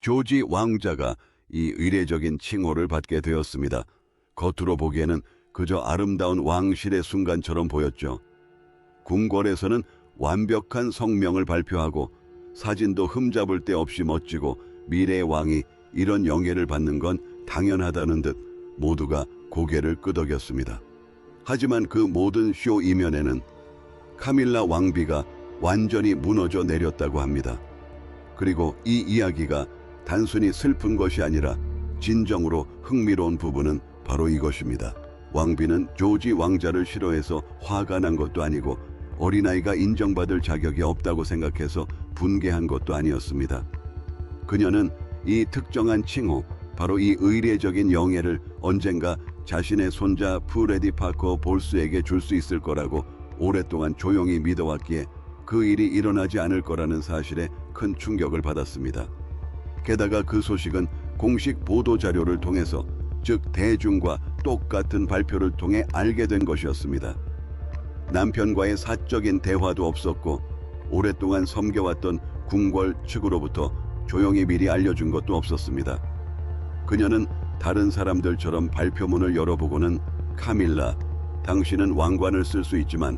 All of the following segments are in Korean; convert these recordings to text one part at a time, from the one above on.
조지 왕자가 이 의례적인 칭호를 받게 되었습니다. 겉으로 보기에는 그저 아름다운 왕실의 순간처럼 보였죠. 궁궐에서는 완벽한 성명을 발표하고 사진도 흠잡을 데 없이 멋지고 미래의 왕이 이런 영예를 받는 건 당연하다는 듯 모두가 고개를 끄덕였습니다. 하지만 그 모든 쇼 이면에는 카밀라 왕비가 완전히 무너져 내렸다고 합니다. 그리고 이 이야기가 단순히 슬픈 것이 아니라 진정으로 흥미로운 부분은 바로 이것입니다. 왕비는 조지 왕자를 싫어해서 화가 난 것도 아니고 어린아이가 인정받을 자격이 없다고 생각해서 분개한 것도 아니었습니다. 그녀는 이 특정한 칭호, 바로 이 의례적인 영예를 언젠가 자신의 손자 프레디 파커 볼스에게 줄 수 있을 거라고 오랫동안 조용히 믿어왔기에 그 일이 일어나지 않을 거라는 사실에 큰 충격을 받았습니다. 게다가 그 소식은 공식 보도자료를 통해서, 즉 대중과 똑같은 발표를 통해 알게 된 것이었습니다. 남편과의 사적인 대화도 없었고 오랫동안 섬겨왔던 궁궐 측으로부터 조용히 미리 알려준 것도 없었습니다. 그녀는 다른 사람들처럼 발표문을 열어보고는 카밀라, 당신은 왕관을 쓸 수 있지만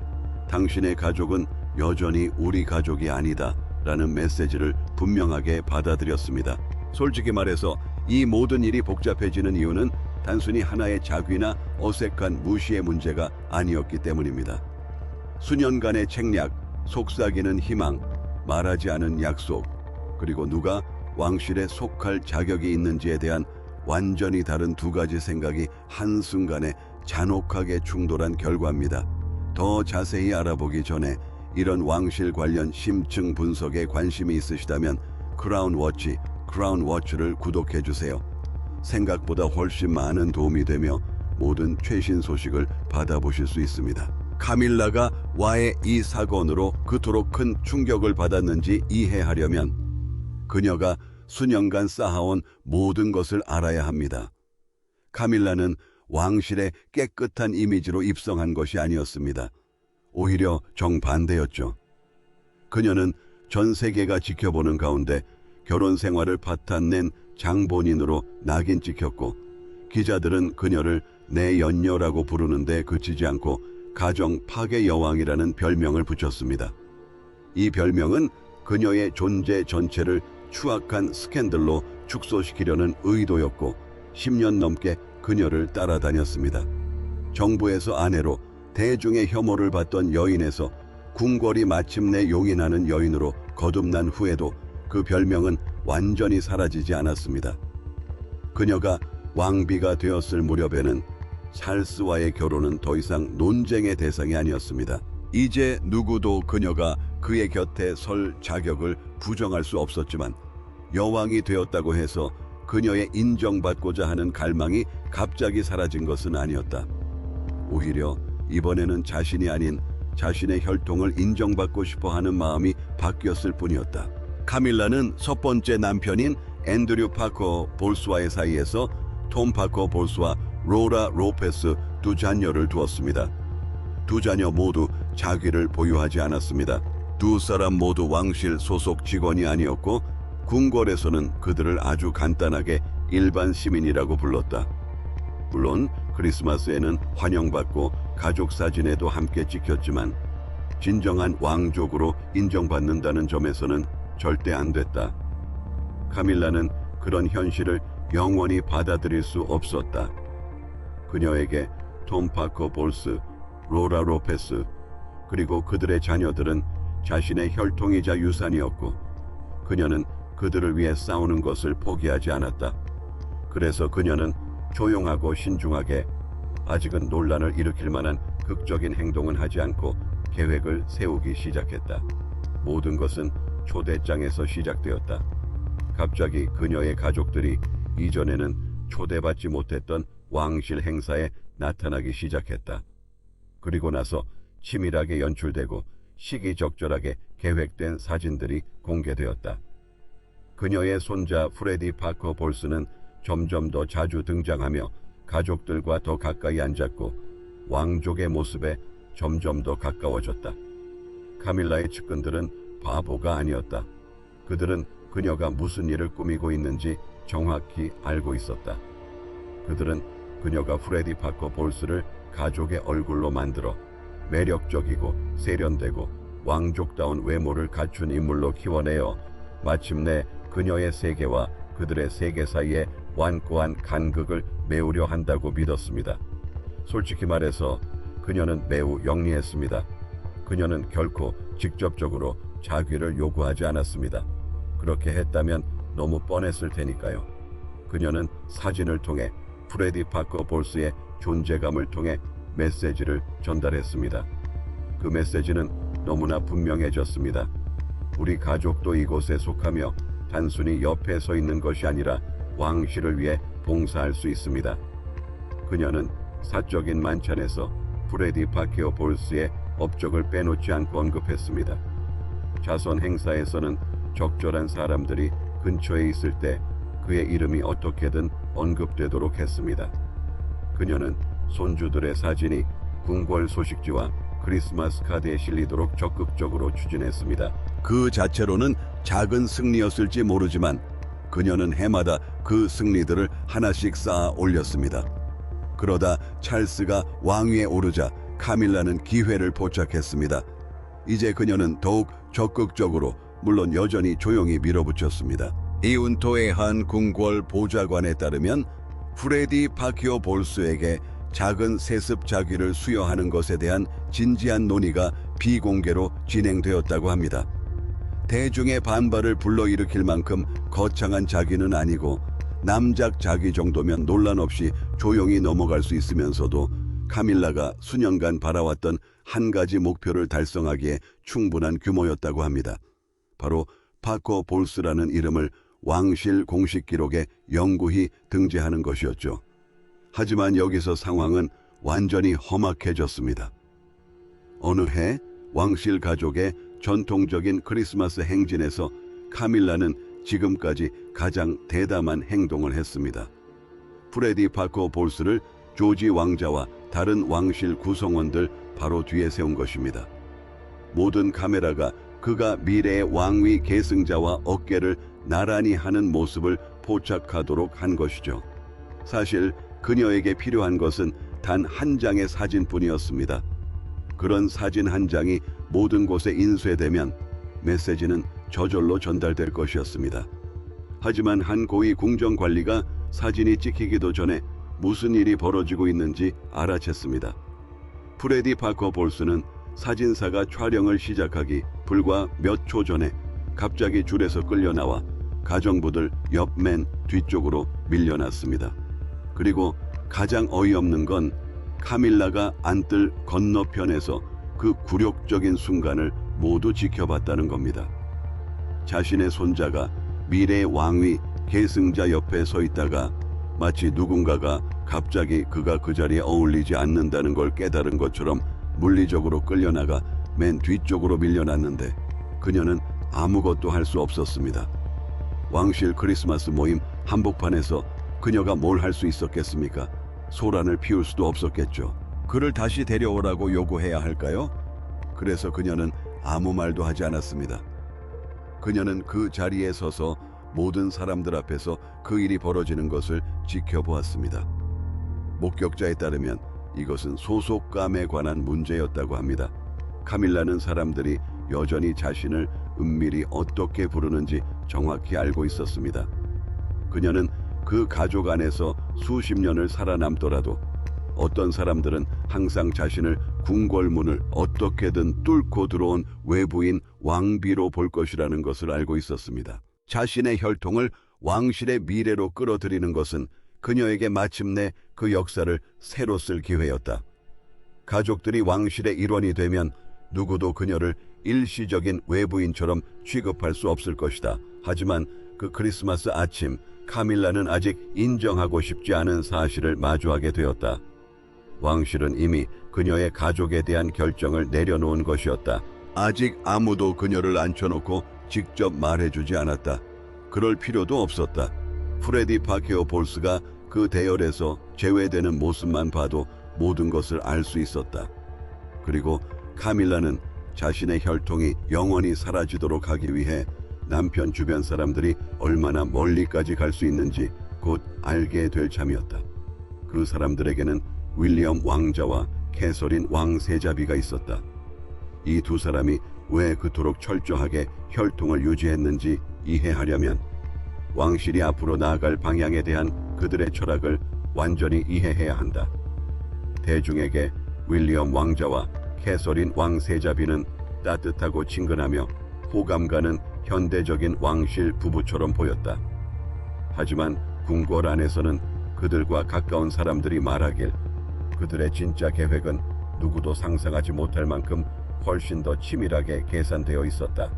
당신의 가족은 여전히 우리 가족이 아니다 라는 메시지를 분명하게 받아들였습니다. 솔직히 말해서 이 모든 일이 복잡해지는 이유는 단순히 하나의 자귀나 어색한 무시의 문제가 아니었기 때문입니다. 수년간의 책략, 속삭이는 희망, 말하지 않은 약속, 그리고 누가 왕실에 속할 자격이 있는지에 대한 완전히 다른 두 가지 생각이 한순간에 잔혹하게 충돌한 결과입니다. 더 자세히 알아보기 전에 이런 왕실 관련 심층 분석에 관심이 있으시다면 크라운 워치를 구독해주세요. 생각보다 훨씬 많은 도움이 되며 모든 최신 소식을 받아보실 수 있습니다. 카밀라가 와의 이 사건으로 그토록 큰 충격을 받았는지 이해하려면 그녀가 수년간 쌓아온 모든 것을 알아야 합니다. 카밀라는 왕실의 깨끗한 이미지로 입성한 것이 아니었습니다. 오히려 정반대였죠. 그녀는 전 세계가 지켜보는 가운데 결혼 생활을 파탄낸 장본인으로 낙인 찍혔고, 기자들은 그녀를 내 연녀라고 부르는데 그치지 않고 가정 파괴 여왕이라는 별명을 붙였습니다. 이 별명은 그녀의 존재 전체를 추악한 스캔들로 축소시키려는 의도였고 10년 넘게 그녀를 따라다녔습니다. 정부에서 아내로, 대중의 혐오를 받던 여인에서 궁궐이 마침내 용인하는 여인으로 거듭난 후에도 그 별명은 완전히 사라지지 않았습니다. 그녀가 왕비가 되었을 무렵에는 찰스와의 결혼은 더 이상 논쟁의 대상이 아니었습니다. 이제 누구도 그녀가 그의 곁에 설 자격을 부정할 수 없었지만 여왕이 되었다고 해서 그녀의 인정받고자 하는 갈망이 갑자기 사라진 것은 아니었다. 오히려 이번에는 자신이 아닌 자신의 혈통을 인정받고 싶어 하는 마음이 바뀌었을 뿐이었다. 카밀라는 첫 번째 남편인 앤드류 파커 볼스와의 사이에서 톰 파커 볼스와 로라 로페스 두 자녀를 두었습니다. 두 자녀 모두 자귀를 보유하지 않았습니다. 두 사람 모두 왕실 소속 직원이 아니었고 궁궐에서는 그들을 아주 간단하게 일반 시민이라고 불렀다. 물론 크리스마스에는 환영받고 가족 사진에도 함께 찍혔지만 진정한 왕족으로 인정받는다는 점에서는 절대 안 됐다. 카밀라는 그런 현실을 영원히 받아들일 수 없었다. 그녀에게 톰 파커 볼스, 로라 로페스, 그리고 그들의 자녀들은 자신의 혈통이자 유산이었고 그녀는 그들을 위해 싸우는 것을 포기하지 않았다. 그래서 그녀는 조용하고 신중하게, 아직은 논란을 일으킬 만한 극적인 행동은 하지 않고 계획을 세우기 시작했다. 모든 것은 초대장에서 시작되었다. 갑자기 그녀의 가족들이 이전에는 초대받지 못했던 왕실 행사에 나타나기 시작했다. 그리고 나서 치밀하게 연출되고 시기적절하게 계획된 사진들이 공개되었다. 그녀의 손자 프레디 파커 볼스는 점점 더 자주 등장하며 가족들과 더 가까이 앉았고 왕족의 모습에 점점 더 가까워졌다. 카밀라의 측근들은 바보가 아니었다. 그들은 그녀가 무슨 일을 꾸미고 있는지 정확히 알고 있었다. 그들은 그녀가 프레디 파커 볼스를 가족의 얼굴로 만들어 매력적이고 세련되고 왕족다운 외모를 갖춘 인물로 키워내어 마침내 그녀의 세계와 그들의 세계 사이에 완고한 간극을 메우려 한다고 믿었습니다. 솔직히 말해서 그녀는 매우 영리했습니다. 그녀는 결코 직접적으로 자귀를 요구하지 않았습니다. 그렇게 했다면 너무 뻔했을 테니까요. 그녀는 사진을 통해 프레디 파커 볼스의 존재감을 통해 메시지를 전달했습니다. 그 메시지는 너무나 분명해졌습니다. 우리 가족도 이곳에 속하며 단순히 옆에 서 있는 것이 아니라 왕실을 위해 봉사할 수 있습니다. 그녀는 사적인 만찬에서 프레디 파커 볼스의 업적을 빼놓지 않고 언급했습니다. 자선 행사에서는 적절한 사람들이 근처에 있을 때 그의 이름이 어떻게든 언급되도록 했습니다. 그녀는 손주들의 사진이 궁궐 소식지와 크리스마스 카드에 실리도록 적극적으로 추진했습니다. 그 자체로는 작은 승리였을지 모르지만 그녀는 해마다 그 승리들을 하나씩 쌓아 올렸습니다. 그러다 찰스가 왕위에 오르자 카밀라는 기회를 포착했습니다. 이제 그녀는 더욱 적극적으로, 물론 여전히 조용히 밀어붙였습니다. 이운토의 한 궁궐 보좌관에 따르면 프레디 파커 볼스에게 작은 세습 자귀를 수여하는 것에 대한 진지한 논의가 비공개로 진행되었다고 합니다. 대중의 반발을 불러일으킬 만큼 거창한 자귀는 아니고 남작 자귀 정도면 논란 없이 조용히 넘어갈 수 있으면서도 카밀라가 수년간 바라왔던 한 가지 목표를 달성하기에 충분한 규모였다고 합니다. 바로 파커 볼스라는 이름을 왕실 공식 기록에 영구히 등재하는 것이었죠. 하지만 여기서 상황은 완전히 험악해졌습니다. 어느 해 왕실 가족의 전통적인 크리스마스 행진에서 카밀라는 지금까지 가장 대담한 행동을 했습니다. 프레디 파커 볼스를 조지 왕자와 다른 왕실 구성원들 바로 뒤에 세운 것입니다. 모든 카메라가 그가 미래의 왕위 계승자와 어깨를 나란히 하는 모습을 포착하도록 한 것이죠. 사실 그녀에게 필요한 것은 단 한 장의 사진뿐이었습니다. 그런 사진 한 장이 모든 곳에 인쇄되면 메시지는 저절로 전달될 것이었습니다. 하지만 한 고위 궁정관리가 사진이 찍히기도 전에 무슨 일이 벌어지고 있는지 알아챘습니다. 프레디 파커 볼스는 사진사가 촬영을 시작하기 불과 몇 초 전에 갑자기 줄에서 끌려나와 가정부들 옆 맨 뒤쪽으로 밀려났습니다. 그리고 가장 어이없는 건 카밀라가 앉을 건너편에서 그 굴욕적인 순간을 모두 지켜봤다는 겁니다. 자신의 손자가 미래의 왕위 계승자 옆에 서 있다가 마치 누군가가 갑자기 그가 그 자리에 어울리지 않는다는 걸 깨달은 것처럼 물리적으로 끌려나가 맨 뒤쪽으로 밀려났는데 그녀는 아무것도 할 수 없었습니다. 왕실 크리스마스 모임 한복판에서 그녀가 뭘 할 수 있었겠습니까? 소란을 피울 수도 없었겠죠. 그를 다시 데려오라고 요구해야 할까요? 그래서 그녀는 아무 말도 하지 않았습니다. 그녀는 그 자리에 서서 모든 사람들 앞에서 그 일이 벌어지는 것을 지켜보았습니다. 목격자에 따르면 이것은 소속감에 관한 문제였다고 합니다. 카밀라는 사람들이 여전히 자신을 은밀히 어떻게 부르는지 정확히 알고 있었습니다. 그녀는 그 가족 안에서 수십 년을 살아남더라도 어떤 사람들은 항상 자신을 궁궐문을 어떻게든 뚫고 들어온 외부인 왕비로 볼 것이라는 것을 알고 있었습니다. 자신의 혈통을 왕실의 미래로 끌어들이는 것은 그녀에게 마침내 그 역사를 새로 쓸 기회였다. 가족들이 왕실의 일원이 되면 누구도 그녀를 일시적인 외부인처럼 취급할 수 없을 것이다. 하지만 그 크리스마스 아침, 카밀라는 아직 인정하고 싶지 않은 사실을 마주하게 되었다. 왕실은 이미 그녀의 가족에 대한 결정을 내려놓은 것이었다. 아직 아무도 그녀를 앉혀놓고 직접 말해주지 않았다. 그럴 필요도 없었다. 프레디 파커 볼스가 그 대열에서 제외되는 모습만 봐도 모든 것을 알 수 있었다. 그리고 카밀라는 자신의 혈통이 영원히 사라지도록 하기 위해 남편 주변 사람들이 얼마나 멀리까지 갈 수 있는지 곧 알게 될 참이었다. 그 사람들에게는 윌리엄 왕자와 캐서린 왕세자비가 있었다. 이 두 사람이 왜 그토록 철저하게 혈통을 유지했는지 이해하려면 왕실이 앞으로 나아갈 방향에 대한 그들의 철학을 완전히 이해해야 한다. 대중에게 윌리엄 왕자와 캐서린 왕세자비는 따뜻하고 친근하며 호감 가는 현대적인 왕실 부부처럼 보였다. 하지만 궁궐 안에서는 그들과 가까운 사람들이 말하길 그들의 진짜 계획은 누구도 상상하지 못할 만큼 훨씬 더 치밀하게 계산되어 있었다.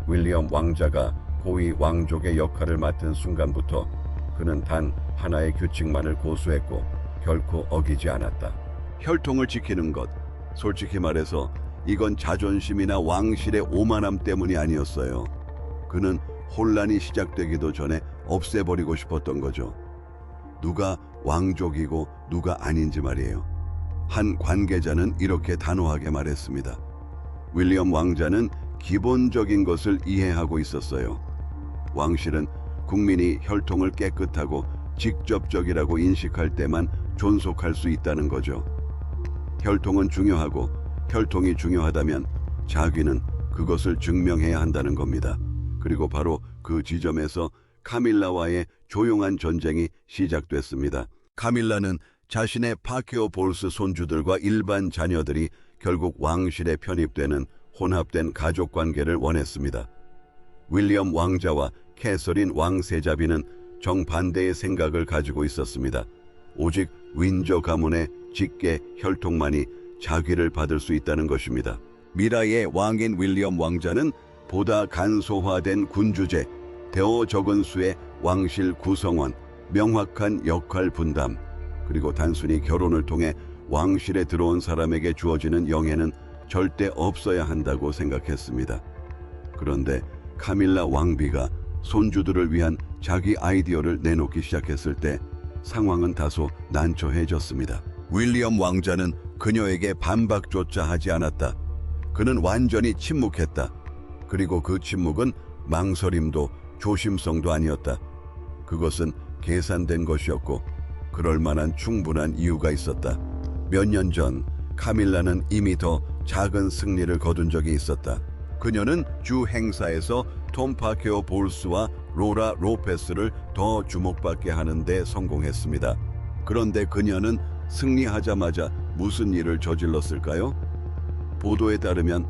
윌리엄 왕자가 고위 왕족의 역할을 맡은 순간부터 그는 단 하나의 규칙만을 고수했고 결코 어기지 않았다. 혈통을 지키는 것. 솔직히 말해서 이건 자존심이나 왕실의 오만함 때문이 아니었어요. 그는 혼란이 시작되기도 전에 없애버리고 싶었던 거죠. 누가 왕족이고 누가 아닌지 말이에요. 한 관계자는 이렇게 단호하게 말했습니다. 윌리엄 왕자는 기본적인 것을 이해하고 있었어요. 왕실은 국민이 혈통을 깨끗하고 직접적이라고 인식할 때만 존속할 수 있다는 거죠. 혈통은 중요하고 혈통이 중요하다면 자기는 그것을 증명해야 한다는 겁니다. 그리고 바로 그 지점에서 카밀라와의 조용한 전쟁이 시작됐습니다. 카밀라는 자신의 파케오 볼스 손주들과 일반 자녀들이 결국 왕실에 편입되는 혼합된 가족 관계를 원했습니다. 윌리엄 왕자와 캐서린 왕세자비는 정반대의 생각을 가지고 있었습니다. 오직 윈저 가문의 직계 혈통만이 자귀를 받을 수 있다는 것입니다. 미라의 왕인 윌리엄 왕자는 보다 간소화된 군주제, 대어 적은 수의 왕실 구성원, 명확한 역할 분담, 그리고 단순히 결혼을 통해 왕실에 들어온 사람에게 주어지는 영예는 절대 없어야 한다고 생각했습니다. 그런데 카밀라 왕비가 손주들을 위한 자기 아이디어를 내놓기 시작했을 때 상황은 다소 난처해졌습니다. 윌리엄 왕자는 그녀에게 반박조차 하지 않았다. 그는 완전히 침묵했다. 그리고 그 침묵은 망설임도 조심성도 아니었다. 그것은 계산된 것이었고 그럴 만한 충분한 이유가 있었다. 몇 년 전 카밀라는 이미 더 작은 승리를 거둔 적이 있었다. 그녀는 주 행사에서 톰 파케오 볼스와 로라 로페스를 더 주목받게 하는 데 성공했습니다. 그런데 그녀는 승리하자마자 무슨 일을 저질렀을까요? 보도에 따르면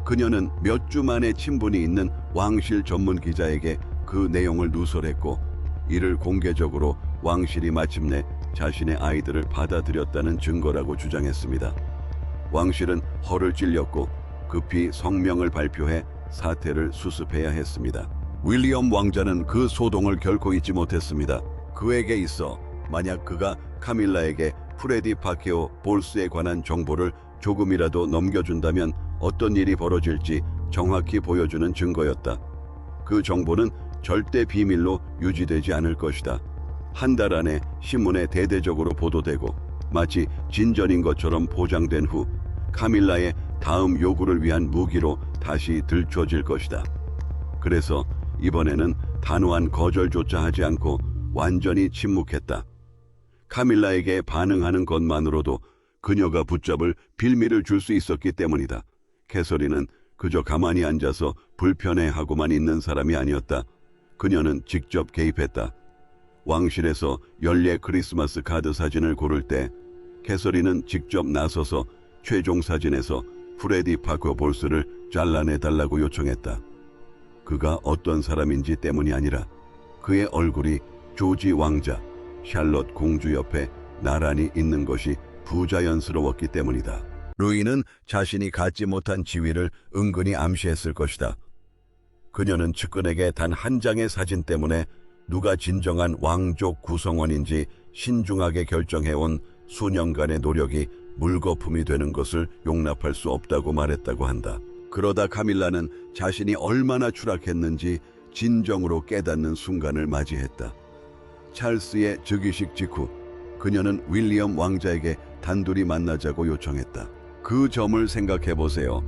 그녀는 몇 주 만에 친분이 있는 왕실 전문 기자에게 그 내용을 누설했고 이를 공개적으로 왕실이 마침내 자신의 아이들을 받아들였다는 증거라고 주장했습니다. 왕실은 허를 찔렸고 급히 성명을 발표해 사태를 수습해야 했습니다. 윌리엄 왕자는 그 소동을 결코 잊지 못했습니다. 그에게 있어 만약 그가 카밀라에게 프레디 파케오 볼스에 관한 정보를 조금이라도 넘겨준다면 어떤 일이 벌어질지 정확히 보여주는 증거였다. 그 정보는 절대 비밀로 유지되지 않을 것이다. 한 달 안에 신문에 대대적으로 보도되고 마치 진전인 것처럼 포장된 후 카밀라의 다음 요구를 위한 무기로 다시 들춰질 것이다. 그래서 이번에는 단호한 거절조차 하지 않고 완전히 침묵했다. 카밀라에게 반응하는 것만으로도 그녀가 붙잡을 빌미를 줄 수 있었기 때문이다. 캐서린은 그저 가만히 앉아서 불편해하고만 있는 사람이 아니었다. 그녀는 직접 개입했다. 왕실에서 연례 크리스마스 카드 사진을 고를 때 캐서린은 직접 나서서 최종 사진에서 프레디 파케오 볼스를 잘라내달라고 요청했다. 그가 어떤 사람인지 때문이 아니라 그의 얼굴이 조지 왕자, 샬롯 공주 옆에 나란히 있는 것이 부자연스러웠기 때문이다. 루이는 자신이 갖지 못한 지위를 은근히 암시했을 것이다. 그녀는 측근에게 단 한 장의 사진 때문에 누가 진정한 왕족 구성원인지 신중하게 결정해온 수년간의 노력이 물거품이 되는 것을 용납할 수 없다고 말했다고 한다. 그러다 카밀라는 자신이 얼마나 추락했는지 진정으로 깨닫는 순간을 맞이했다. 찰스의 즉위식 직후 그녀는 윌리엄 왕자에게 단둘이 만나자고 요청했다. 그 점을 생각해 보세요.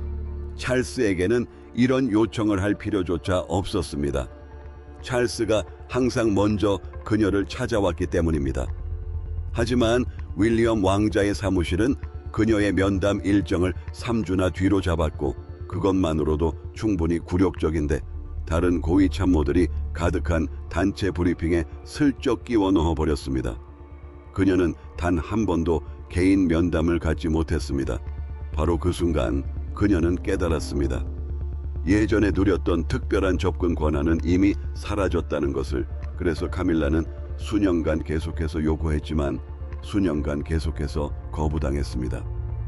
찰스에게는 이런 요청을 할 필요조차 없었습니다. 찰스가 항상 먼저 그녀를 찾아왔기 때문입니다. 하지만 윌리엄 왕자의 사무실은 그녀의 면담 일정을 3주나 뒤로 잡았고 그것만으로도 충분히 굴욕적인데 다른 고위 참모들이 가득한 단체 브리핑에 슬쩍 끼워 넣어버렸습니다. 그녀는 단 한 번도 개인 면담을 갖지 못했습니다. 바로 그 순간 그녀는 깨달았습니다. 예전에 누렸던 특별한 접근 권한은 이미 사라졌다는 것을. 그래서 카밀라는 수년간 계속해서 요구했지만 수년간 계속해서 거부당했습니다.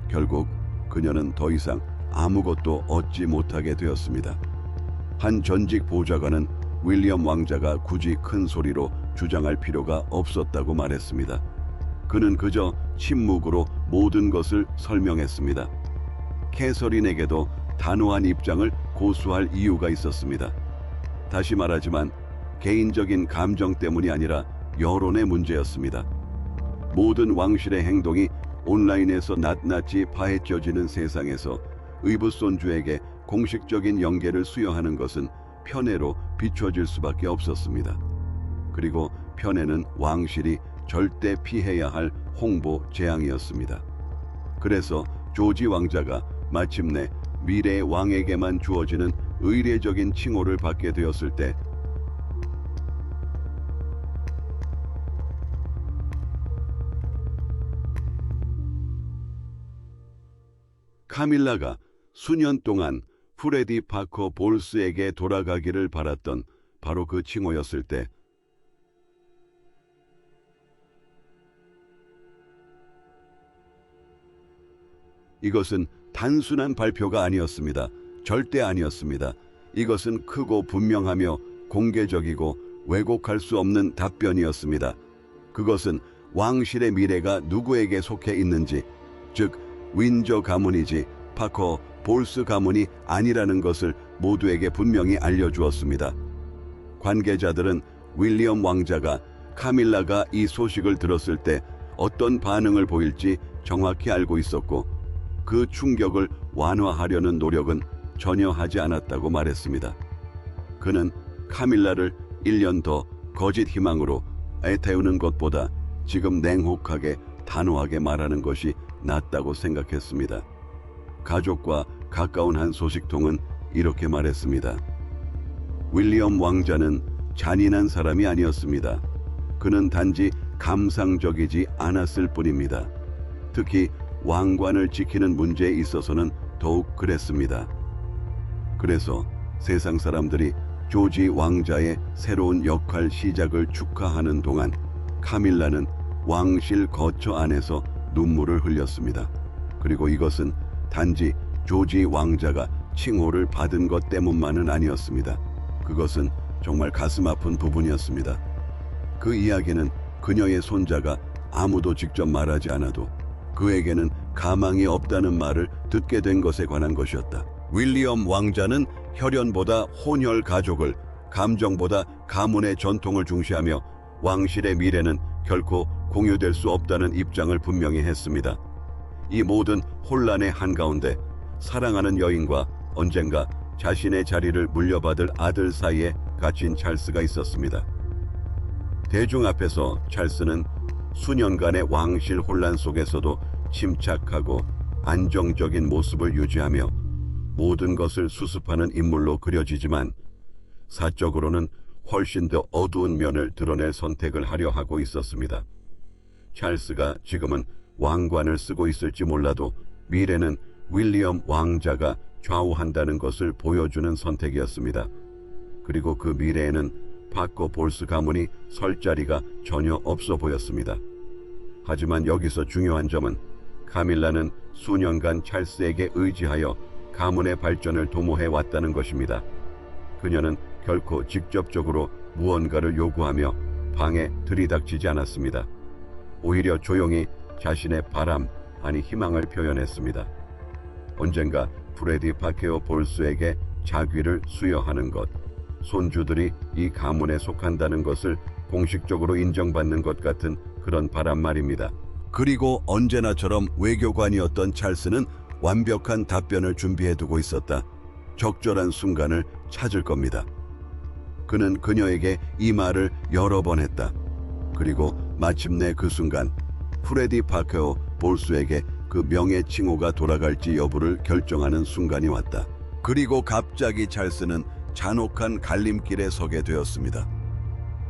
결국 그녀는 더 이상 아무것도 얻지 못하게 되었습니다. 한 전직 보좌관은 윌리엄 왕자가 굳이 큰 소리로 주장할 필요가 없었다고 말했습니다. 그는 그저 침묵으로 모든 것을 설명했습니다. 캐서린에게도 단호한 입장을 고수할 이유가 있었습니다. 다시 말하지만 개인적인 감정 때문이 아니라 여론의 문제였습니다. 모든 왕실의 행동이 온라인에서 낱낱이 파헤쳐지는 세상에서 의붓손주에게 공식적인 연계를 수여하는 것은 편애로 비춰질 수밖에 없었습니다. 그리고 편애는 왕실이 절대 피해야 할 홍보 재앙이었습니다. 그래서 조지 왕자가 마침내 미래의 왕에게만 주어지는 의례적인 칭호를 받게 되었을 때 카밀라가 수년 동안 프레디 파커 볼스에게 돌아가기를 바랐던 바로 그 칭호였을 때 이것은 단순한 발표가 아니었습니다. 절대 아니었습니다. 이것은 크고 분명하며 공개적이고 왜곡할 수 없는 답변이었습니다. 그것은 왕실의 미래가 누구에게 속해 있는지, 즉 윈저 가문이지 파커 볼스 가문이 아니라는 것을 모두에게 분명히 알려주었습니다. 관계자들은 윌리엄 왕자가 카밀라가 이 소식을 들었을 때 어떤 반응을 보일지 정확히 알고 있었고 그 충격을 완화하려는 노력은 전혀 하지 않았다고 말했습니다. 그는 카밀라를 1년 더 거짓 희망으로 애태우는 것보다 지금 냉혹하게 단호하게 말하는 것이 낫다고 생각했습니다. 가족과 가까운 한 소식통은 이렇게 말했습니다. 윌리엄 왕자는 잔인한 사람이 아니었습니다. 그는 단지 감상적이지 않았을 뿐입니다. 특히 왕관을 지키는 문제에 있어서는 더욱 그랬습니다. 그래서 세상 사람들이 조지 왕자의 새로운 역할 시작을 축하하는 동안 카밀라는 왕실 거처 안에서 눈물을 흘렸습니다. 그리고 이것은 단지 조지 왕자가 칭호를 받은 것 때문만은 아니었습니다. 그것은 정말 가슴 아픈 부분이었습니다. 그 이야기는 그녀의 손자가 아무도 직접 말하지 않아도 그에게는 가망이 없다는 말을 듣게 된 것에 관한 것이었다. 윌리엄 왕자는 혈연보다 혼혈 가족을, 감정보다 가문의 전통을 중시하며 왕실의 미래는 결코 공유될 수 없다는 입장을 분명히 했습니다. 이 모든 혼란의 한가운데 사랑하는 여인과 언젠가 자신의 자리를 물려받을 아들 사이에 갇힌 찰스가 있었습니다. 대중 앞에서 찰스는 수년간의 왕실 혼란 속에서도 침착하고 안정적인 모습을 유지하며 모든 것을 수습하는 인물로 그려지지만 사적으로는 훨씬 더 어두운 면을 드러낼 선택을 하려 하고 있었습니다. 찰스가 지금은 왕관을 쓰고 있을지 몰라도 미래는 윌리엄 왕자가 좌우한다는 것을 보여주는 선택이었습니다. 그리고 그 미래에는 파커 볼스 가문이 설 자리가 전혀 없어 보였습니다. 하지만 여기서 중요한 점은 카밀라는 수년간 찰스에게 의지하여 가문의 발전을 도모해 왔다는 것입니다. 그녀는 결코 직접적으로 무언가를 요구하며 방에 들이닥치지 않았습니다. 오히려 조용히 자신의 바람, 아니 희망을 표현했습니다. 언젠가 프레디 파케오 볼스에게 자귀를 수여하는 것, 손주들이 이 가문에 속한다는 것을 공식적으로 인정받는 것 같은 그런 바람 말입니다. 그리고 언제나처럼 외교관이었던 찰스는 완벽한 답변을 준비해두고 있었다. 적절한 순간을 찾을 겁니다. 그는 그녀에게 이 말을 여러 번 했다. 그리고 마침내 그 순간 프레디 파커 볼스에게 그 명예 칭호가 돌아갈지 여부를 결정하는 순간이 왔다. 그리고 갑자기 찰스는 잔혹한 갈림길에 서게 되었습니다.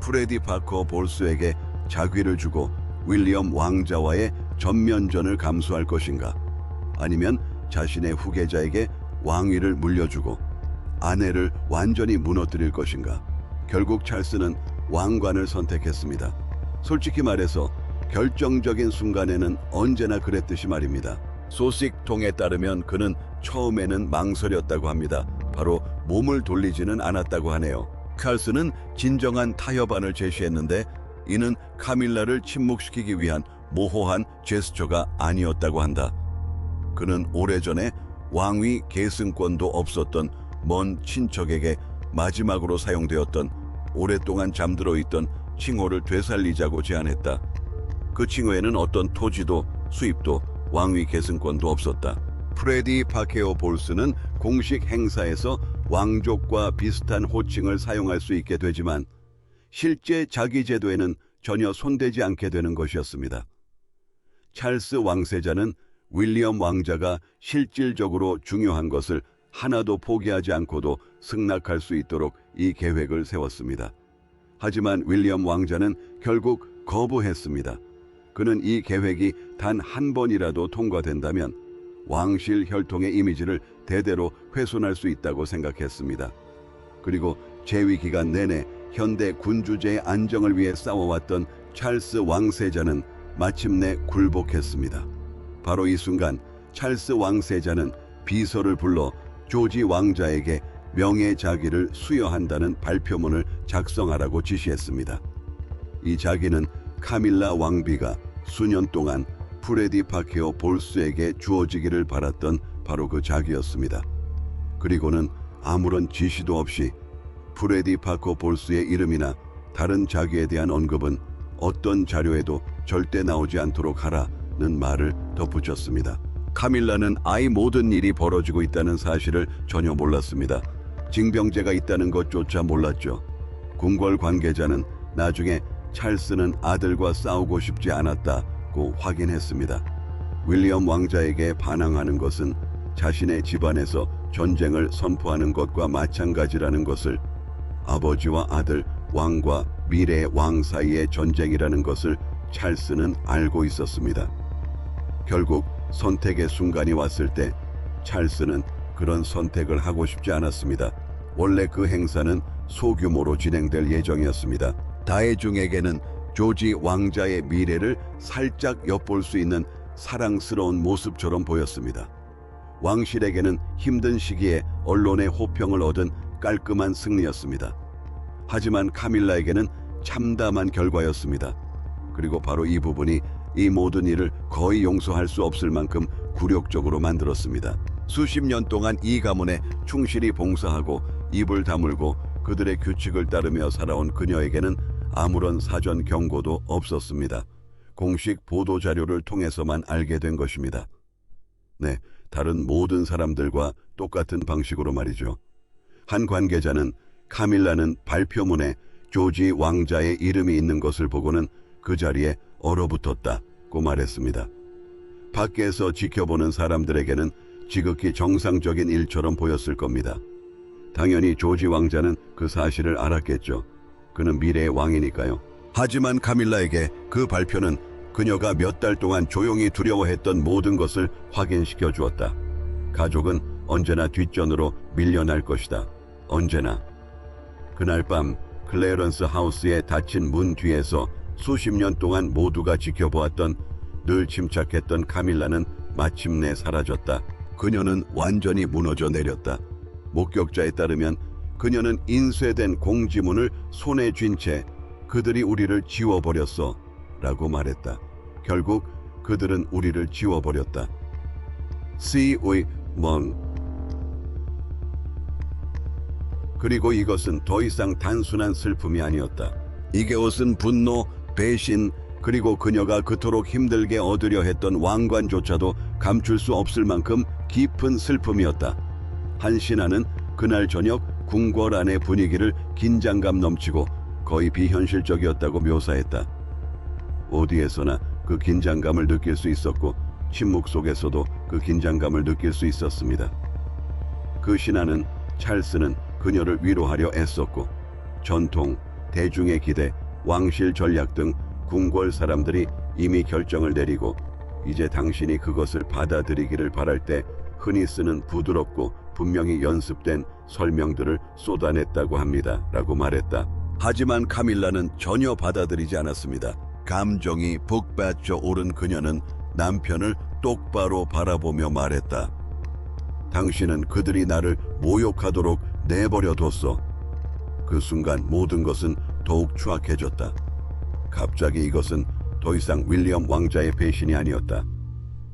프레디 파커 볼스에게 자귀를 주고 윌리엄 왕자와의 전면전을 감수할 것인가? 아니면 자신의 후계자에게 왕위를 물려주고 아내를 완전히 무너뜨릴 것인가? 결국 찰스는 왕관을 선택했습니다. 솔직히 말해서 결정적인 순간에는 언제나 그랬듯이 말입니다. 소식통에 따르면 그는 처음에는 망설였다고 합니다. 바로 몸을 돌리지는 않았다고 하네요. 찰스는 진정한 타협안을 제시했는데 이는 카밀라를 침묵시키기 위한 모호한 제스처가 아니었다고 한다. 그는 오래전에 왕위 계승권도 없었던 먼 친척에게 마지막으로 사용되었던 오랫동안 잠들어 있던 칭호를 되살리자고 제안했다. 그 칭호에는 어떤 토지도 수입도 왕위 계승권도 없었다. 프레디 파케오 볼스는 공식 행사에서 왕족과 비슷한 호칭을 사용할 수 있게 되지만 실제 자기 제도에는 전혀 손대지 않게 되는 것이었습니다. 찰스 왕세자는 윌리엄 왕자가 실질적으로 중요한 것을 하나도 포기하지 않고도 승낙할 수 있도록 이 계획을 세웠습니다. 하지만 윌리엄 왕자는 결국 거부했습니다. 그는 이 계획이 단 한 번이라도 통과된다면 왕실 혈통의 이미지를 대대로 훼손할 수 있다고 생각했습니다. 그리고 재위 기간 내내 현대 군주제의 안정을 위해 싸워왔던 찰스 왕세자는 마침내 굴복했습니다. 바로 이 순간 찰스 왕세자는 비서를 불러 조지 왕자에게 명예 자기를 수여한다는 발표문을 작성하라고 지시했습니다. 이 자기는 카밀라 왕비가 수년 동안 프레디 파케오 볼스에게 주어지기를 바랐던 바로 그 자기였습니다. 그리고는 아무런 지시도 없이 프레디 파커 볼스의 이름이나 다른 자기에 대한 언급은 어떤 자료에도 절대 나오지 않도록 하라는 말을 덧붙였습니다. 카밀라는 아이 모든 일이 벌어지고 있다는 사실을 전혀 몰랐습니다. 징병제가 있다는 것조차 몰랐죠. 궁궐 관계자는 나중에 찰스는 아들과 싸우고 싶지 않았다고 확인했습니다. 윌리엄 왕자에게 반항하는 것은 자신의 집안에서 전쟁을 선포하는 것과 마찬가지라는 것을, 아버지와 아들, 왕과 미래의 왕 사이의 전쟁이라는 것을 찰스는 알고 있었습니다. 결국 선택의 순간이 왔을 때 찰스는 그런 선택을 하고 싶지 않았습니다. 원래 그 행사는 소규모로 진행될 예정이었습니다. 다회중에게는 조지 왕자의 미래를 살짝 엿볼 수 있는 사랑스러운 모습처럼 보였습니다. 왕실에게는 힘든 시기에 언론의 호평을 얻은 깔끔한 승리였습니다. 하지만 카밀라에게는 참담한 결과였습니다. 그리고 바로 이 부분이 이 모든 일을 거의 용서할 수 없을 만큼 굴욕적으로 만들었습니다. 수십 년 동안 이 가문에 충실히 봉사하고 입을 다물고 그들의 규칙을 따르며 살아온 그녀에게는 아무런 사전 경고도 없었습니다. 공식 보도 자료를 통해서만 알게 된 것입니다. 네, 다른 모든 사람들과 똑같은 방식으로 말이죠. 한 관계자는 카밀라는 발표문에 조지 왕자의 이름이 있는 것을 보고는 그 자리에 얼어붙었다고 말했습니다. 밖에서 지켜보는 사람들에게는 지극히 정상적인 일처럼 보였을 겁니다. 당연히 조지 왕자는 그 사실을 알았겠죠. 그는 미래의 왕이니까요. 하지만 카밀라에게 그 발표는 그녀가 몇 달 동안 조용히 두려워했던 모든 것을 확인시켜 주었다. 가족은 언제나 뒷전으로 밀려날 것이다. 언제나. 그날 밤 클레런스 하우스의 닫힌 문 뒤에서 수십 년 동안 모두가 지켜보았던, 늘 침착했던 카밀라는 마침내 사라졌다. 그녀는 완전히 무너져 내렸다. 목격자에 따르면 그녀는 인쇄된 공지문을 손에 쥔 채 그들이 우리를 지워버렸어 라고 말했다. 결국 그들은 우리를 지워버렸다. 시의 멍. 그리고 이것은 더 이상 단순한 슬픔이 아니었다. 이게 옷은 분노, 배신, 그리고 그녀가 그토록 힘들게 얻으려 했던 왕관조차도 감출 수 없을 만큼 깊은 슬픔이었다. 한 신하는 그날 저녁 궁궐 안의 분위기를 긴장감 넘치고 거의 비현실적이었다고 묘사했다. 어디에서나 그 긴장감을 느낄 수 있었고 침묵 속에서도 그 긴장감을 느낄 수 있었습니다. 그 신하는 찰스는 그녀를 위로하려 애썼고 전통, 대중의 기대, 왕실 전략 등 궁궐 사람들이 이미 결정을 내리고 이제 당신이 그것을 받아들이기를 바랄 때 흔히 쓰는 부드럽고 분명히 연습된 설명들을 쏟아냈다고 합니다. 라고 말했다. 하지만 카밀라는 전혀 받아들이지 않았습니다. 감정이 북받쳐 오른 그녀는 남편을 똑바로 바라보며 말했다. 당신은 그들이 나를 모욕하도록 내버려 뒀어. 그 순간 모든 것은 더욱 추악해졌다. 갑자기 이것은 더 이상 윌리엄 왕자의 배신이 아니었다.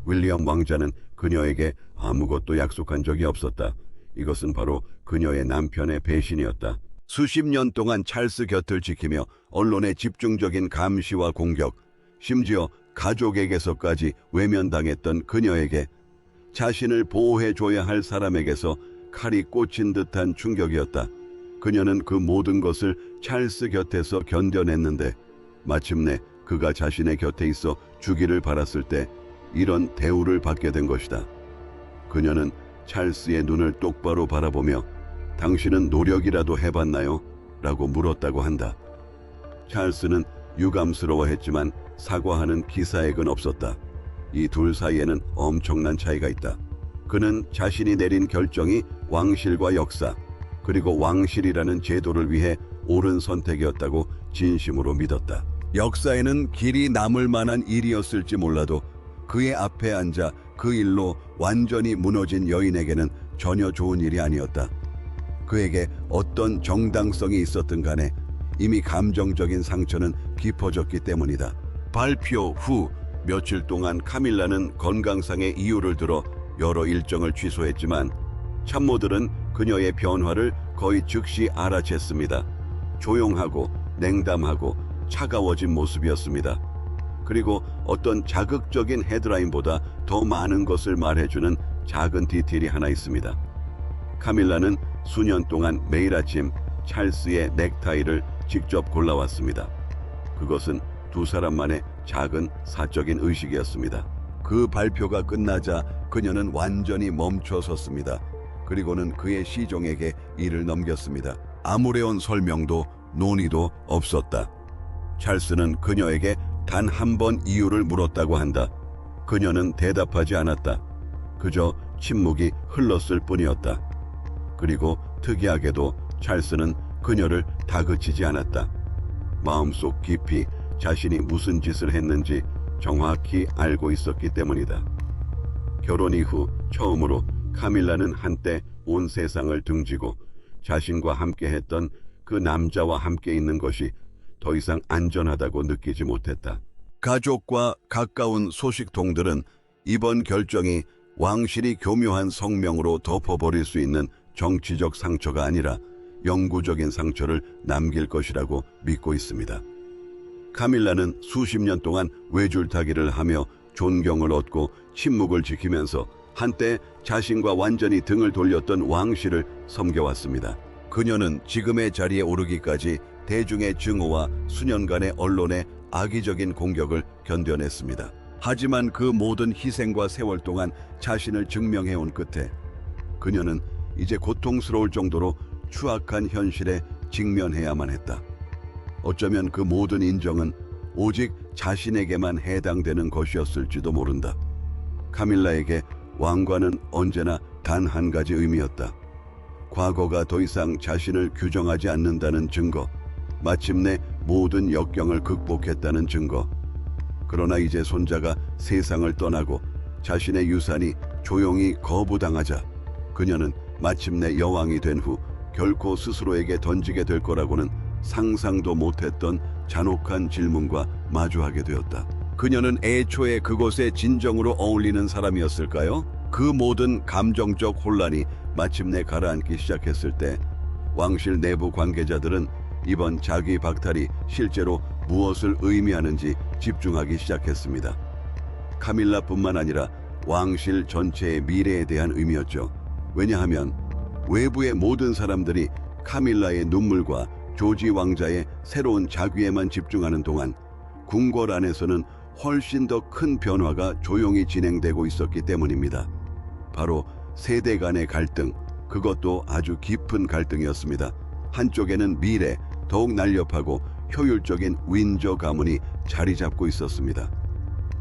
윌리엄 왕자는 그녀에게 아무것도 약속한 적이 없었다. 이것은 바로 그녀의 남편의 배신이었다. 수십 년 동안 찰스 곁을 지키며 언론의 집중적인 감시와 공격, 심지어 가족에게서까지 외면당했던 그녀에게 자신을 보호해줘야 할 사람에게서 칼이 꽂힌 듯한 충격이었다. 그녀는 그 모든 것을 찰스 곁에서 견뎌냈는데 마침내 그가 자신의 곁에 있어 주기를 바랐을 때 이런 대우를 받게 된 것이다. 그녀는 찰스의 눈을 똑바로 바라보며 당신은 노력이라도 해봤나요? 라고 물었다고 한다. 찰스는 유감스러워했지만 사과하는 기사액은 없었다. 이 둘 사이에는 엄청난 차이가 있다. 그는 자신이 내린 결정이 왕실과 역사, 그리고 왕실이라는 제도를 위해 옳은 선택이었다고 진심으로 믿었다. 역사에는 길이 남을 만한 일이었을지 몰라도 그의 앞에 앉아 그 일로 완전히 무너진 여인에게는 전혀 좋은 일이 아니었다. 그에게 어떤 정당성이 있었든 간에 이미 감정적인 상처는 깊어졌기 때문이다. 발표 후 며칠 동안 카밀라는 건강상의 이유를 들어 여러 일정을 취소했지만 참모들은 그녀의 변화를 거의 즉시 알아챘습니다. 조용하고 냉담하고 차가워진 모습이었습니다. 그리고 어떤 자극적인 헤드라인보다 더 많은 것을 말해주는 작은 디테일이 하나 있습니다. 카밀라는 수년 동안 매일 아침 찰스의 넥타이를 직접 골라왔습니다. 그것은 두 사람만의 작은 사적인 의식이었습니다. 그 발표가 끝나자 그녀는 완전히 멈춰섰습니다. 그리고는 그의 시종에게 일을 넘겼습니다. 아무래온 설명도 논의도 없었다. 찰스는 그녀에게 단 한 번 이유를 물었다고 한다. 그녀는 대답하지 않았다. 그저 침묵이 흘렀을 뿐이었다. 그리고 특이하게도 찰스는 그녀를 다그치지 않았다. 마음속 깊이 자신이 무슨 짓을 했는지 정확히 알고 있었기 때문이다. 결혼 이후 처음으로 카밀라는 한때 온 세상을 등지고 자신과 함께 했던 그 남자와 함께 있는 것이 더 이상 안전하다고 느끼지 못했다. 가족과 가까운 소식통들은 이번 결정이 왕실이 교묘한 성명으로 덮어버릴 수 있는 정치적 상처가 아니라 영구적인 상처를 남길 것이라고 믿고 있습니다. 카밀라는 수십 년 동안 외줄타기를 하며 존경을 얻고 침묵을 지키면서 한때 자신과 완전히 등을 돌렸던 왕실을 섬겨왔습니다. 그녀는 지금의 자리에 오르기까지 대중의 증오와 수년간의 언론의 악의적인 공격을 견뎌냈습니다. 하지만 그 모든 희생과 세월 동안 자신을 증명해온 끝에 그녀는 이제 고통스러울 정도로 추악한 현실에 직면해야만 했다. 어쩌면 그 모든 인정은 오직 자신에게만 해당되는 것이었을지도 모른다. 카밀라에게 왕관은 언제나 단 한 가지 의미였다. 과거가 더 이상 자신을 규정하지 않는다는 증거, 마침내 모든 역경을 극복했다는 증거. 그러나 이제 손자가 세상을 떠나고 자신의 유산이 조용히 거부당하자 그녀는 마침내 여왕이 된 후 결코 스스로에게 던지게 될 거라고는 상상도 못했던 잔혹한 질문과 마주하게 되었다. 그녀는 애초에 그곳에 진정으로 어울리는 사람이었을까요? 그 모든 감정적 혼란이 마침내 가라앉기 시작했을 때 왕실 내부 관계자들은 이번 자기 박탈이 실제로 무엇을 의미하는지 집중하기 시작했습니다. 카밀라뿐만 아니라 왕실 전체의 미래에 대한 의미였죠. 왜냐하면 외부의 모든 사람들이 카밀라의 눈물과 조지 왕자의 새로운 자귀에만 집중하는 동안 궁궐 안에서는 훨씬 더 큰 변화가 조용히 진행되고 있었기 때문입니다. 바로 세대 간의 갈등, 그것도 아주 깊은 갈등이었습니다. 한쪽에는 미래, 더욱 날렵하고 효율적인 윈저 가문이 자리 잡고 있었습니다.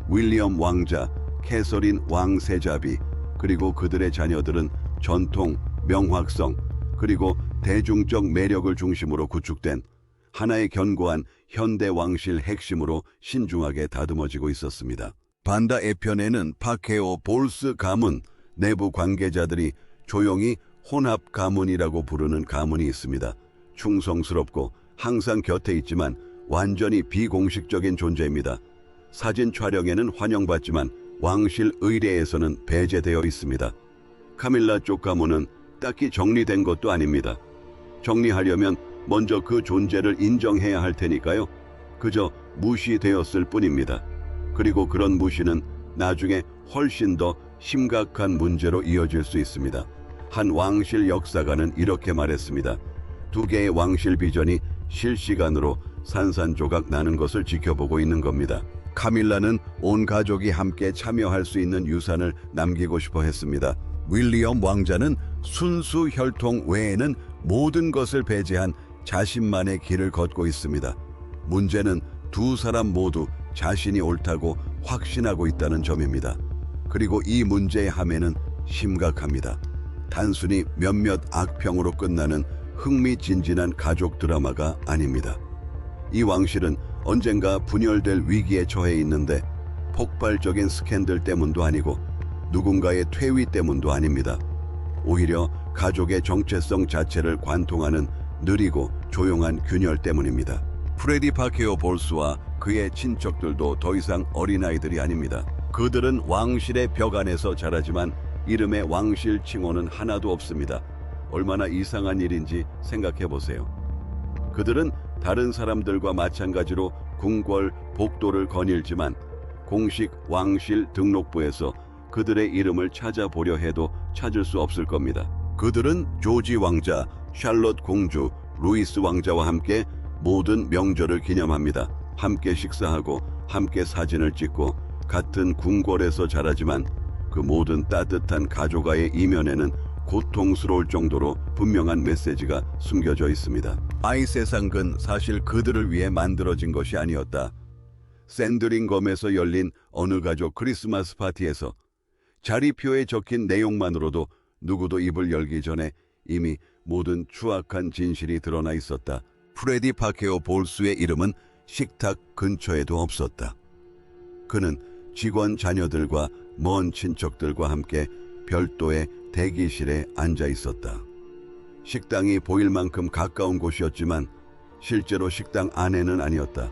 윌리엄 왕자, 캐서린 왕세자비, 그리고 그들의 자녀들은 전통, 명확성, 그리고 대중적 매력을 중심으로 구축된 하나의 견고한 현대 왕실 핵심으로 신중하게 다듬어지고 있었습니다. 반다 에편에는 파케오 볼스 가문, 내부 관계자들이 조용히 혼합 가문이라고 부르는 가문이 있습니다. 충성스럽고 항상 곁에 있지만 완전히 비공식적인 존재입니다. 사진 촬영에는 환영받지만 왕실 의례에서는 배제되어 있습니다. 카밀라 쪽 가문은 딱히 정리된 것도 아닙니다. 정리하려면 먼저 그 존재를 인정해야 할 테니까요. 그저 무시되었을 뿐입니다. 그리고 그런 무시는 나중에 훨씬 더 심각한 문제로 이어질 수 있습니다. 한 왕실 역사가는 이렇게 말했습니다. 두 개의 왕실 비전이 실시간으로 산산조각 나는 것을 지켜보고 있는 겁니다. 카밀라는 온 가족이 함께 참여할 수 있는 유산을 남기고 싶어 했습니다. 윌리엄 왕자는 순수 혈통 외에는 모든 것을 배제한 자신만의 길을 걷고 있습니다. 문제는 두 사람 모두 자신이 옳다고 확신하고 있다는 점입니다. 그리고 이 문제의 함해는 심각합니다. 단순히 몇몇 악평으로 끝나는 흥미진진한 가족 드라마가 아닙니다. 이 왕실은 언젠가 분열될 위기에 처해 있는데 폭발적인 스캔들 때문도 아니고 누군가의 퇴위 때문도 아닙니다. 오히려 가족의 정체성 자체를 관통하는 느리고 조용한 균열 때문입니다. 프레디 파케오 볼스와 그의 친척들도 더 이상 어린아이들이 아닙니다. 그들은 왕실의 벽 안에서 자라지만 이름의 왕실 칭호는 하나도 없습니다. 얼마나 이상한 일인지 생각해 보세요. 그들은 다른 사람들과 마찬가지로 궁궐 복도를 거닐지만 공식 왕실 등록부에서 그들의 이름을 찾아보려 해도 찾을 수 없을 겁니다. 그들은 조지 왕자, 샬롯 공주, 루이스 왕자와 함께 모든 명절을 기념합니다. 함께 식사하고 함께 사진을 찍고 같은 궁궐에서 자라지만 그 모든 따뜻한 가족과의 이면에는 고통스러울 정도로 분명한 메시지가 숨겨져 있습니다. 아이 세상은 사실 그들을 위해 만들어진 것이 아니었다. 샌드링검에서 열린 어느 가족 크리스마스 파티에서 자리표에 적힌 내용만으로도 누구도 입을 열기 전에 이미 모든 추악한 진실이 드러나 있었다. 프레디 파케오 볼스의 이름은 식탁 근처에도 없었다. 그는 직원 자녀들과 먼 친척들과 함께 별도의 대기실에 앉아 있었다. 식당이 보일 만큼 가까운 곳이었지만 실제로 식당 안에는 아니었다.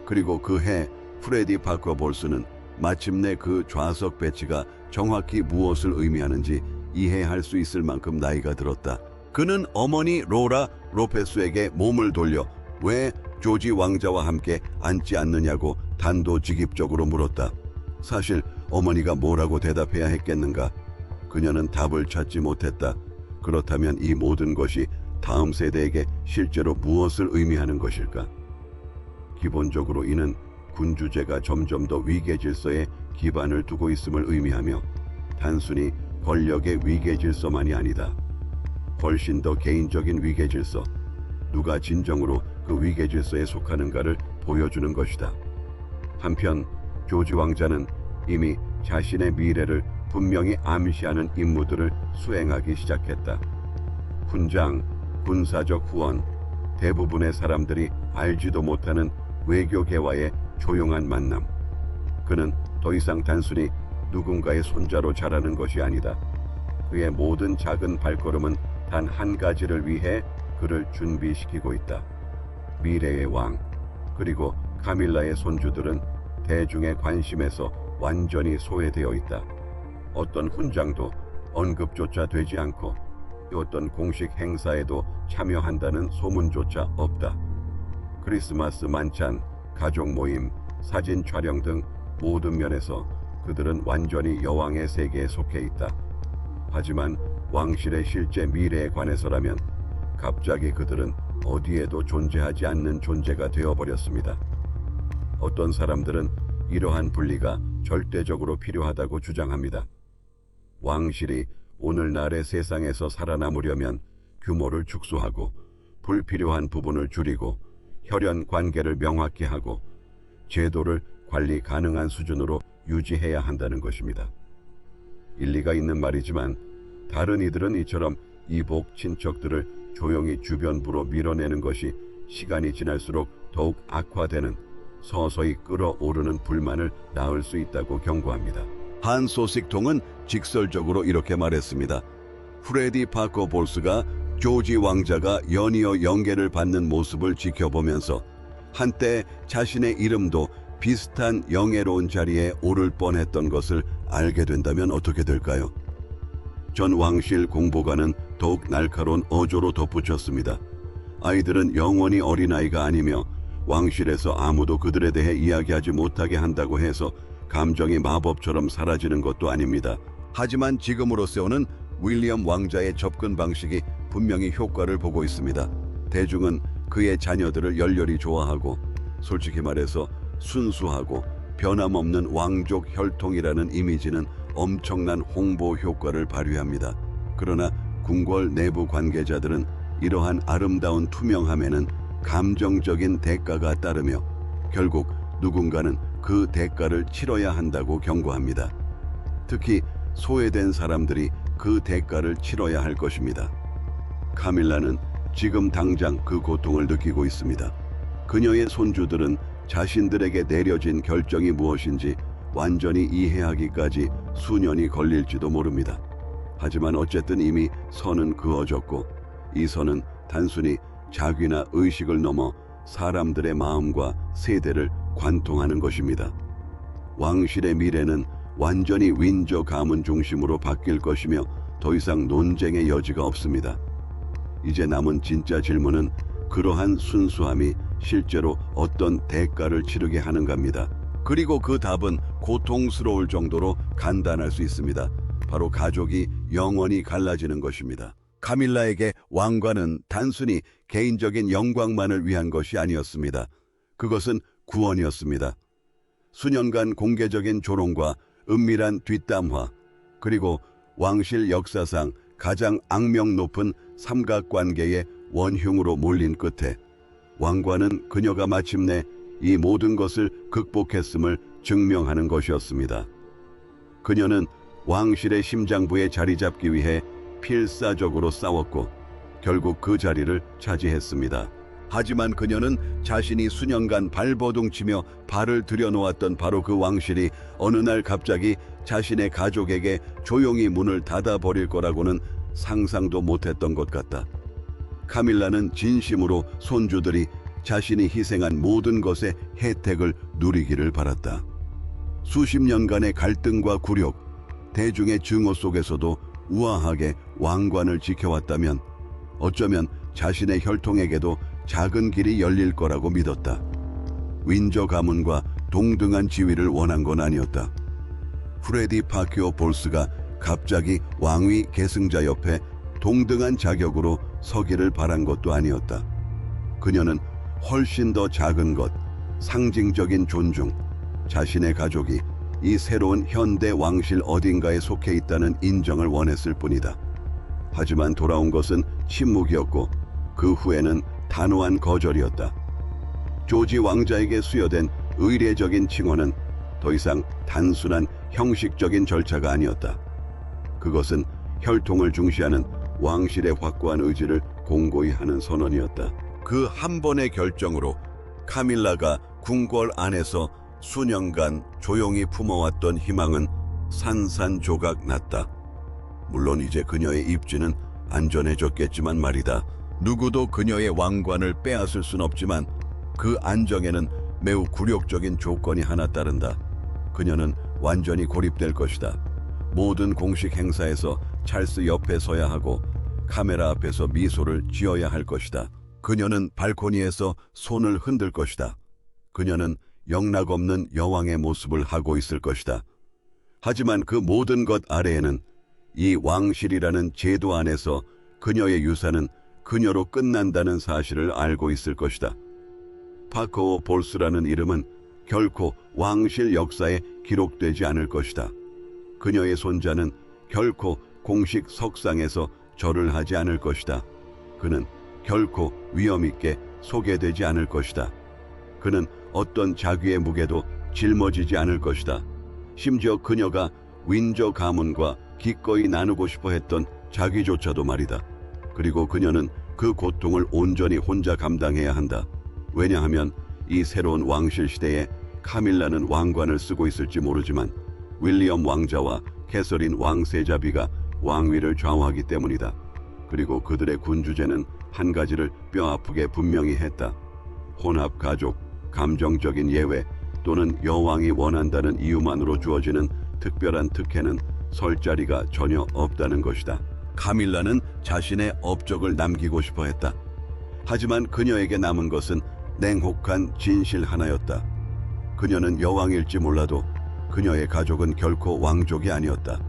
그리고 그 해 프레디 파커 볼스는 마침내 그 좌석 배치가 정확히 무엇을 의미하는지 이해할 수 있을 만큼 나이가 들었다. 그는 어머니 로라 로페스에게 몸을 돌려 왜 조지 왕자와 함께 앉지 않느냐고 단도직입적으로 물었다. 사실 어머니가 뭐라고 대답해야 했겠는가? 그녀는 답을 찾지 못했다. 그렇다면 이 모든 것이 다음 세대에게 실제로 무엇을 의미하는 것일까? 기본적으로 이는 군주제가 점점 더 위계 질서에 기반을 두고 있음을 의미하며 단순히 권력의 위계 질서만이 아니다. 훨씬 더 개인적인 위계 질서, 누가 진정으로 그 위계 질서에 속하는가를 보여주는 것이다. 한편 조지 왕자는 이미 자신의 미래를 분명히 암시하는 임무들을 수행하기 시작했다. 훈장, 군사적 후원, 대부분의 사람들이 알지도 못하는 외교계와의 조용한 만남. 그는 더 이상 단순히 누군가의 손자로 자라는 것이 아니다. 그의 모든 작은 발걸음은 단 한 가지를 위해 그를 준비시키고 있다. 미래의 왕, 그리고 카밀라의 손주들은 대중의 관심에서 완전히 소외되어 있다. 어떤 훈장도 언급조차 되지 않고 어떤 공식 행사에도 참여한다는 소문조차 없다. 크리스마스 만찬, 가족 모임, 사진 촬영 등 모든 면에서 그들은 완전히 여왕의 세계에 속해 있다. 하지만 왕실의 실제 미래에 관해서라면 갑자기 그들은 어디에도 존재하지 않는 존재가 되어버렸습니다. 어떤 사람들은 이러한 분리가 절대적으로 필요하다고 주장합니다. 왕실이 오늘날의 세상에서 살아남으려면 규모를 축소하고 불필요한 부분을 줄이고 혈연 관계를 명확히 하고 제도를 관리 가능한 수준으로 유지해야 한다는 것입니다. 일리가 있는 말이지만 다른 이들은 이처럼 이복 친척들을 조용히 주변부로 밀어내는 것이 시간이 지날수록 더욱 악화되는 서서히 끓어오르는 불만을 낳을 수 있다고 경고합니다. 한 소식통은 직설적으로 이렇게 말했습니다. 프레디 파커 볼스가 조지 왕자가 연이어 영계를 받는 모습을 지켜보면서 한때 자신의 이름도 비슷한 영예로운 자리에 오를 뻔했던 것을 알게 된다면 어떻게 될까요? 전 왕실 공보관은 더욱 날카로운 어조로 덧붙였습니다. 아이들은 영원히 어린아이가 아니며 왕실에서 아무도 그들에 대해 이야기하지 못하게 한다고 해서 감정이 마법처럼 사라지는 것도 아닙니다. 하지만 지금으로서는 윌리엄 왕자의 접근 방식이 분명히 효과를 보고 있습니다. 대중은 그의 자녀들을 열렬히 좋아하고 솔직히 말해서 순수하고 변함없는 왕족 혈통이라는 이미지는 엄청난 홍보 효과를 발휘합니다. 그러나 궁궐 내부 관계자들은 이러한 아름다운 투명함에는 감정적인 대가가 따르며 결국 누군가는 그 대가를 치러야 한다고 경고합니다. 특히 소외된 사람들이 그 대가를 치러야 할 것입니다. 카밀라는 지금 당장 그 고통을 느끼고 있습니다. 그녀의 손주들은 자신들에게 내려진 결정이 무엇인지 완전히 이해하기까지 수년이 걸릴지도 모릅니다. 하지만 어쨌든 이미 선은 그어졌고 이 선은 단순히 자귀나 의식을 넘어 사람들의 마음과 세대를 관통하는 것입니다. 왕실의 미래는 완전히 윈저 가문 중심으로 바뀔 것이며 더 이상 논쟁의 여지가 없습니다. 이제 남은 진짜 질문은 그러한 순수함이 실제로 어떤 대가를 치르게 하는가입니다. 그리고 그 답은 고통스러울 정도로 간단할 수 있습니다. 바로 가족이 영원히 갈라지는 것입니다. 카밀라에게 왕관은 단순히 개인적인 영광만을 위한 것이 아니었습니다. 그것은 구원이었습니다. 수년간 공개적인 조롱과 은밀한 뒷담화, 그리고 왕실 역사상 가장 악명 높은 삼각관계의 원흉으로 몰린 끝에 왕관은 그녀가 마침내 이 모든 것을 극복했음을 증명하는 것이었습니다. 그녀는 왕실의 심장부에 자리 잡기 위해 필사적으로 싸웠고 결국 그 자리를 차지했습니다. 하지만 그녀는 자신이 수년간 발버둥치며 발을 들여놓았던 바로 그 왕실이 어느 날 갑자기 자신의 가족에게 조용히 문을 닫아버릴 거라고는 상상도 못했던 것 같다. 카밀라는 진심으로 손주들이 자신이 희생한 모든 것의 혜택을 누리기를 바랐다. 수십 년간의 갈등과 굴욕, 대중의 증오 속에서도 우아하게 왕관을 지켜왔다면 어쩌면 자신의 혈통에게도 작은 길이 열릴 거라고 믿었다. 윈저 가문과 동등한 지위를 원한 건 아니었다. 프레디 파키오 볼스가 갑자기 왕위 계승자 옆에 동등한 자격으로 서기를 바란 것도 아니었다. 그녀는 훨씬 더 작은 것, 상징적인 존중, 자신의 가족이 이 새로운 현대 왕실 어딘가에 속해 있다는 인정을 원했을 뿐이다. 하지만 돌아온 것은 침묵이었고 그 후에는 단호한 거절이었다. 조지 왕자에게 수여된 의례적인 칭호는 더 이상 단순한 형식적인 절차가 아니었다. 그것은 혈통을 중시하는 왕실의 확고한 의지를 공고히 하는 선언이었다. 그 한 번의 결정으로 카밀라가 궁궐 안에서 수년간 조용히 품어왔던 희망은 산산조각 났다. 물론 이제 그녀의 입지는 안전해졌겠지만 말이다. 누구도 그녀의 왕관을 빼앗을 순 없지만 그 안정에는 매우 굴욕적인 조건이 하나 따른다. 그녀는 완전히 고립될 것이다. 모든 공식 행사에서 찰스 옆에 서야 하고 카메라 앞에서 미소를 지어야 할 것이다. 그녀는 발코니에서 손을 흔들 것이다. 그녀는 영락없는 여왕의 모습을 하고 있을 것이다. 하지만 그 모든 것 아래에는 이 왕실이라는 제도 안에서 그녀의 유산은 그녀로 끝난다는 사실을 알고 있을 것이다. 파코오 볼스라는 이름은 결코 왕실 역사에 기록되지 않을 것이다. 그녀의 손자는 결코 공식 석상에서 절을 하지 않을 것이다. 그는 결코 위험 있게 소개되지 않을 것이다. 그는 어떤 자귀의 무게도 짊어지지 않을 것이다. 심지어 그녀가 윈저 가문과 기꺼이 나누고 싶어 했던 자귀조차도 말이다. 그리고 그녀는 그 고통을 온전히 혼자 감당해야 한다. 왜냐하면 이 새로운 왕실 시대에 카밀라는 왕관을 쓰고 있을지 모르지만 윌리엄 왕자와 캐서린 왕세자비가 왕위를 좌우하기 때문이다. 그리고 그들의 군주제는 한 가지를 뼈아프게 분명히 했다. 혼합 가족, 감정적인 예외 또는 여왕이 원한다는 이유만으로 주어지는 특별한 특혜는 설 자리가 전혀 없다는 것이다. 카밀라는 자신의 업적을 남기고 싶어 했다. 하지만 그녀에게 남은 것은 냉혹한 진실 하나였다. 그녀는 여왕일지 몰라도 그녀의 가족은 결코 왕족이 아니었다.